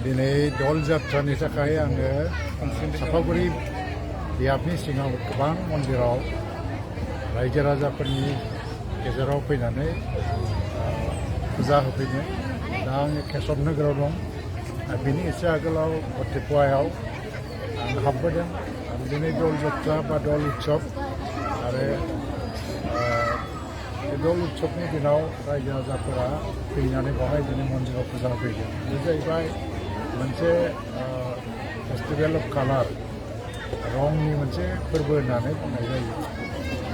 दिनै दल जात्रानि थाखाय आङो सापागुरि बियाबनि सिङाव गोबां मन्दिराव रायजो राजाफोरनि गेजेराव फैनानै फुजा होफैनो दा आङो केशब नोगोराव दं बिनि एसे आगोलाव बटिपुवायाव आं हाबबोदों आरो दिनै दल जात्रा बा दल उत्सब आरो दल उत्सबनि दिनाव रायजो राजाफोरा फैनानै बेवहाय दिनै मन्दिराव फुजा होफैदों बे जाहैबाय मोनसे फेस्टिभेल अफ कालार रंनि मोनसे फोरबो होननानै बुंनाय जायो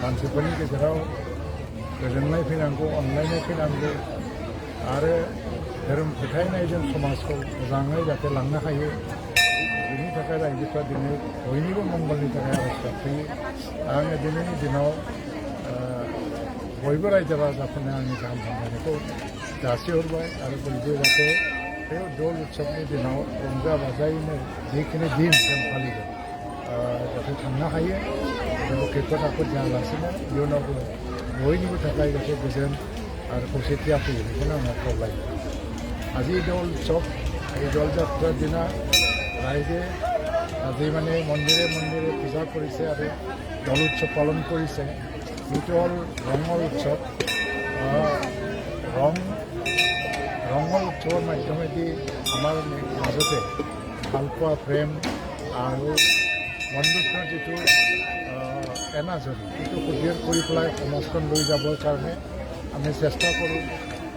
मानसिफोरनि गेजेराव गोजोननाय फैनांगौ अनलायनाय फैनांगौ आरो धोरोम फोथायनायजों समाजखौ मोजाङै जाहाथे लांनो हायो बेनि थाखाय रायजोफ्रा दिनै बयनिबो मंगलनि थाखाय आरज गाबफैयो आङो दिनैनि दिनाव बयबो रायजो राजाफोरनो आंनि गाहाम हामलायनायखौ जासिहरबाय आरो बयबो जाहाथे बे दल उत्सबनि दिनाव रंजा बाजायैनो जिखिनि दिन जों फालिगोन जाहाथे थांनो हायो खैफोद आफोद जायालासिनो इयुनावबो बयनिबो थाखाय जाहाथे गोजोन आरो खौसेथिया फैयो बेखौनो आङो खावलायो আজি দল উৎসব এই দল যাত্ৰাৰ দিনা ৰাইজে আজি মানে মন্দিৰে মন্দিৰে পূজা কৰিছে আৰু দল উৎসৱ পালন কৰিছে এইটো হ'ল ৰঙৰ উৎসৱ ৰঙৰ উৎসৱৰ মাধ্যমেদি আমাৰ মাজতে ভালপোৱা প্ৰেম আৰু বন্ধুত্বৰ যিটো এনাজৰি সেইটো সুদৃঢ় কৰি পেলাই সমাজখন লৈ যাবৰ কাৰণে আমি চেষ্টা কৰোঁ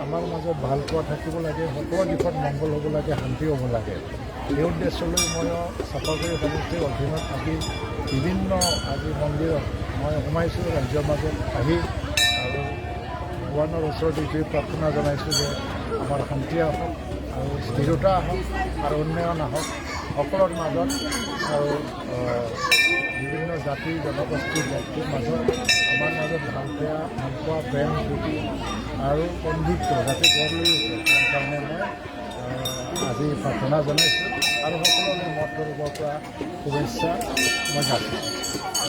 আমাৰ মাজত ভালপোৱা থাকিব লাগে সকলো দিশত মংগল হ'ব লাগে শান্তি হ'ব লাগে এই উদ্দেশ্যলৈ মই চাপাগুৰি সমষ্টিৰ অধীনত আজি বিভিন্ন আজি মন্দিৰত মই সোমাইছোঁ ৰাজ্যৰ মাজত আহি আৰু ভগৱানৰ ওচৰত এইটোৱে প্ৰাৰ্থনা জনাইছোঁ যে আমাৰ শান্তি আহক আৰু স্থিৰতা আহক আৰু উন্নয়ন আহক সকলৰ মাজত আৰু বিভিন্ন জাতি জনগোষ্ঠীৰ ব্যক্তিৰ মাজত আমাৰ মাজত ভালপোৱা প্ৰেম প্ৰীতি আৰু বন্ধুত্ব যাতে গঢ় লৈ উঠে তাৰ কাৰণে মই আজি প্ৰাৰ্থনা জনাইছোঁ আৰু সকলোৰে মত গৌৰৱৰ পৰা শুভেচ্ছা মই যাচিছোঁ